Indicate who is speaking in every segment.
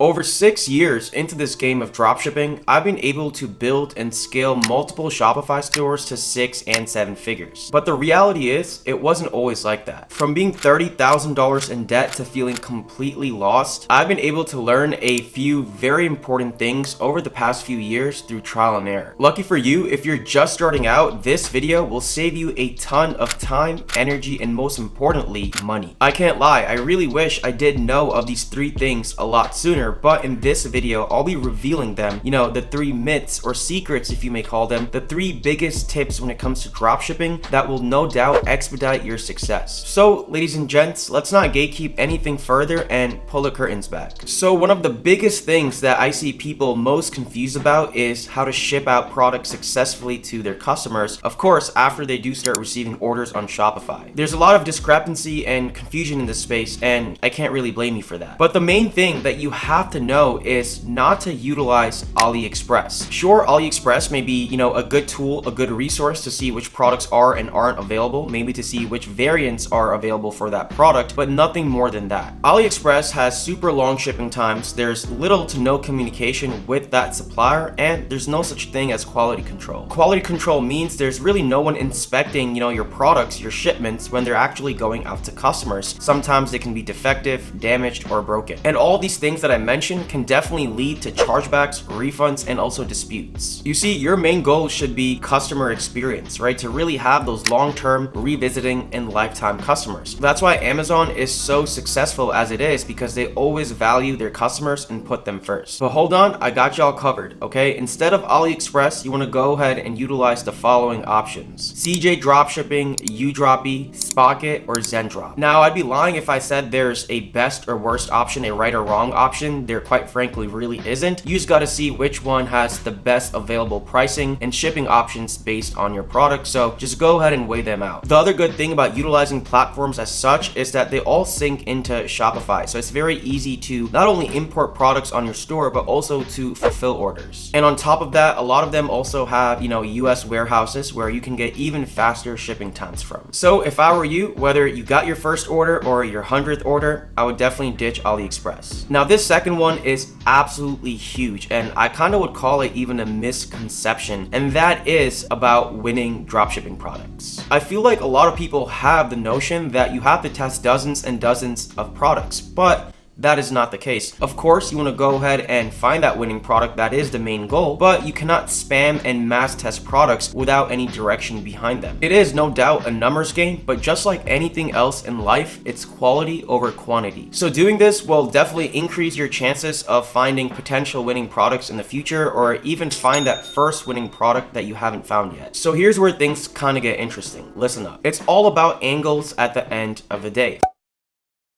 Speaker 1: Over 6 years into this game of dropshipping, I've been able to build and scale multiple Shopify stores to 6 and 7 figures. But the reality is, it wasn't always like that. From being $30,000 in debt to feeling completely lost, I've been able to learn a few very important things over the past few years through trial and error. Lucky for you, if you're just starting out, this video will save you a ton of time, energy, and most importantly, money. I can't lie, I really wish I did know of these 3 things a lot sooner, but in this video, I'll be revealing them, the 3 myths or secrets, if you may call them, the 3 biggest tips when it comes to dropshipping that will no doubt expedite your success. So, ladies and gents, let's not gatekeep anything further and pull the curtains back. So, one of the biggest things that I see people most confused about is how to ship out products successfully to their customers, of course, after they do start receiving orders on Shopify. There's a lot of discrepancy and confusion in this space, and I can't really blame you for that. But the main thing that you have to know is not to utilize AliExpress. Sure, AliExpress may be, a good tool, a good resource to see which products are and aren't available, maybe to see which variants are available for that product, but nothing more than that. AliExpress has super long shipping times, there's little to no communication with that supplier, and there's no such thing as quality control. Quality control means there's really no one inspecting, your products, your shipments, when they're actually going out to customers. Sometimes they can be defective, damaged, or broken. And all these things that I mentioned can definitely lead to chargebacks, refunds, and also disputes. You see, your main goal should be customer experience, right? To really have those long-term, revisiting, and lifetime customers. That's why Amazon is so successful as it is, because they always value their customers and put them first. But hold on, I got y'all covered, okay? Instead of AliExpress, you want to go ahead and utilize the following options: CJ Dropshipping, Udroppy, Spocket, or Zendrop. Now, I'd be lying if I said there's a best or worst option, a right or wrong option. There quite frankly really isn't. You just gotta see which one has the best available pricing and shipping options based on your product, so just go ahead and weigh them out. The other good thing about utilizing platforms as such is that they all sync into Shopify, so it's very easy to not only import products on your store, but also to fulfill orders. And on top of that, a lot of them also have, US warehouses where you can get even faster shipping times from. So if I were you, whether you got your first order or your 100th order, I would definitely ditch AliExpress. Now, this second one is absolutely huge, and I kind of would call it even a misconception, and that is about winning dropshipping products. I feel like a lot of people have the notion that you have to test dozens and dozens of products, but that is not the case. Of course, you want to go ahead and find that winning product. That is the main goal, but you cannot spam and mass test products without any direction behind them. It is no doubt a numbers game, but just like anything else in life, it's quality over quantity. So doing this will definitely increase your chances of finding potential winning products in the future, or even find that first winning product that you haven't found yet. So here's where things kind of get interesting. Listen up. It's all about angles at the end of the day.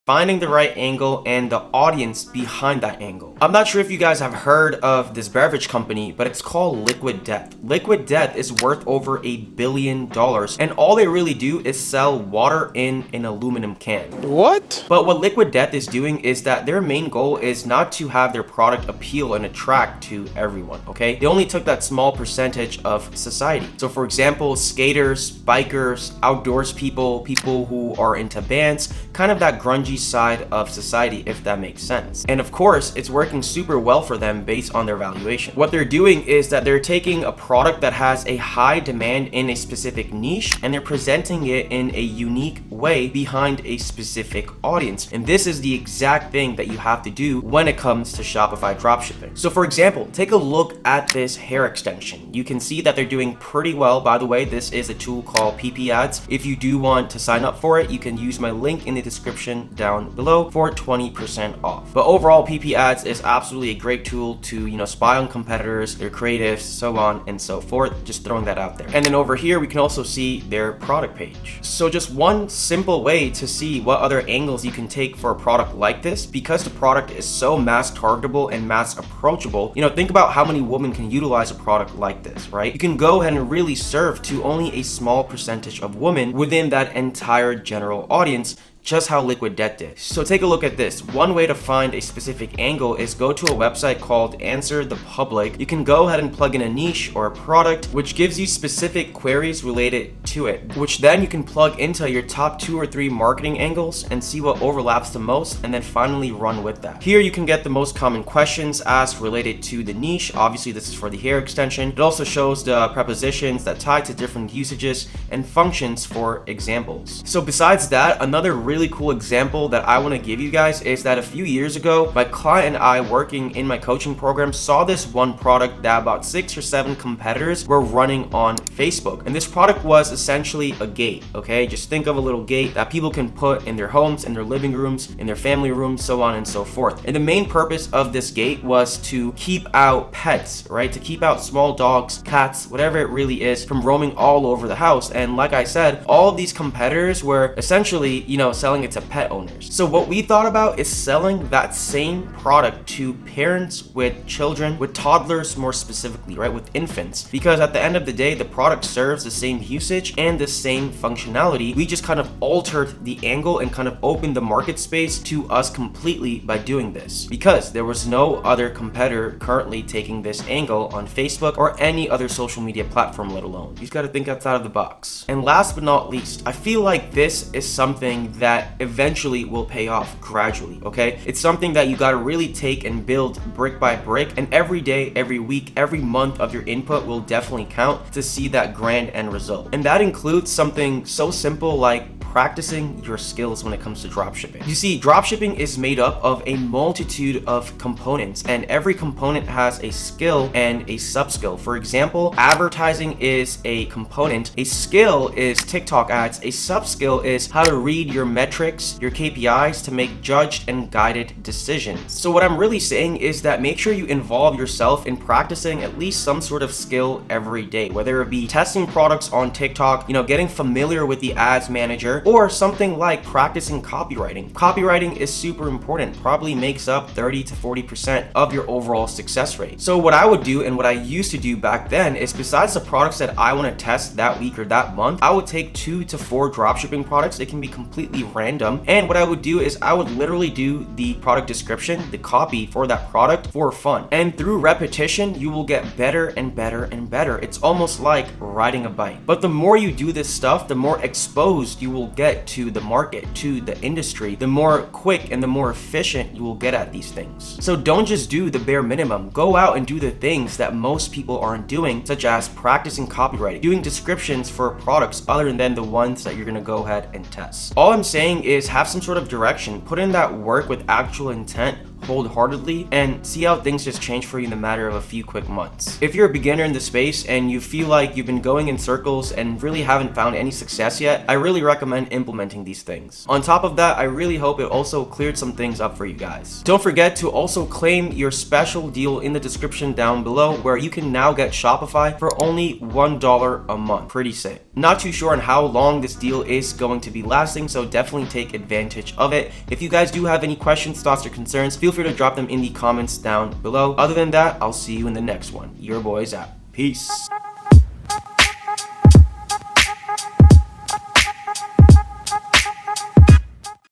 Speaker 1: Finding the right angle and the audience behind that angle. I'm not sure if you guys have heard of this beverage company, but it's called Liquid Death. Liquid Death is worth over $1 billion, and all they really do is sell water in an aluminum can.
Speaker 2: What?
Speaker 1: But what Liquid Death is doing is that their main goal is not to have their product appeal and attract to everyone, okay? They only took that small percentage of society. So for example, skaters, bikers, outdoors people who are into bands, kind of that grungy side of society, if that makes sense. And of course, it's working super well for them based on their valuation. What they're doing is that they're taking a product that has a high demand in a specific niche, and they're presenting it in a unique way behind a specific audience. And this is the exact thing that you have to do when it comes to Shopify dropshipping. So for example, take a look at this hair extension. You can see that they're doing pretty well. By the way, this is a tool called PP Ads. If you do want to sign up for it, you can use my link in the description down below for 20% off. But overall, PP Ads is absolutely a great tool to, spy on competitors, their creatives, so on and so forth. Just throwing that out there. And then over here, we can also see their product page. So just one simple way to see what other angles you can take for a product like this, because the product is so mass targetable and mass approachable, think about how many women can utilize a product like this, right? You can go ahead and really serve to only a small percentage of women within that entire general audience, just how liquid death did. So take a look at this. One way to find a specific angle is go to a website called Answer the Public. You can go ahead and plug in a niche or a product, which gives you specific queries related to it, which then you can plug into your top 2 or 3 marketing angles and see what overlaps the most, and then finally run with that. Here you can get the most common questions asked related to the niche. Obviously this is for the hair extension. It also shows the prepositions that tie to different usages and functions for examples. So besides that, another really cool example that I want to give you guys is that a few years ago, my client and I, working in my coaching program, saw this one product that about 6 or 7 competitors were running on Facebook. And this product was essentially a gate, okay? Just think of a little gate that people can put in their homes, in their living rooms, in their family rooms, so on and so forth. And the main purpose of this gate was to keep out pets, right? To keep out small dogs, cats, whatever it really is, from roaming all over the house. And like I said, all of these competitors were essentially, selling it to pet owners. So what we thought about is selling that same product to parents with children, with toddlers more specifically, right? With infants. Because at the end of the day, the product serves the same usage and the same functionality. We just kind of altered the angle and kind of opened the market space to us completely by doing this. Because there was no other competitor currently taking this angle on Facebook or any other social media platform, let alone. You just gotta think outside of the box. And last but not least, I feel like this is something that eventually will pay off gradually, okay? It's something that you gotta really take and build brick by brick, and every day, every week, every month of your input will definitely count to see that grand end result. And that includes something so simple like practicing your skills when it comes to dropshipping. You see, dropshipping is made up of a multitude of components, and every component has a skill and a sub-skill. For example, advertising is a component, a skill is TikTok ads, a sub-skill is how to read your metrics, your KPIs to make judged and guided decisions. So what I'm really saying is that make sure you involve yourself in practicing at least some sort of skill every day, whether it be testing products on TikTok, getting familiar with the ads manager, or something like practicing copywriting. Copywriting is super important, probably makes up 30 to 40% of your overall success rate. So what I would do and what I used to do back then is, besides the products that I want to test that week or that month, I would take 2 to 4 dropshipping products. They can be completely random. And what I would do is I would literally do the product description, the copy for that product for fun. And through repetition, you will get better and better and better. It's almost like riding a bike. But the more you do this stuff, the more exposed you will get to the market, to the industry, the more quick and the more efficient you will get at these things. So don't just do the bare minimum. Go out and do the things that most people aren't doing, such as practicing copywriting, doing descriptions for products other than the ones that you're gonna go ahead and test. All I'm saying is have some sort of direction, put in that work with actual intent, wholeheartedly, and see how things just change for you in the matter of a few quick months. If you're a beginner in the space and you feel like you've been going in circles and really haven't found any success yet, I really recommend implementing these things. On top of that, I really hope it also cleared some things up for you guys. Don't forget to also claim your special deal in the description down below, where you can now get Shopify for only $1 a month. Pretty sick. Not too sure on how long this deal is going to be lasting, so definitely take advantage of it. If you guys do have any questions, thoughts, or concerns, feel free to drop them in the comments down below. Other than that, I'll see you in the next one. Your boy's out. Peace.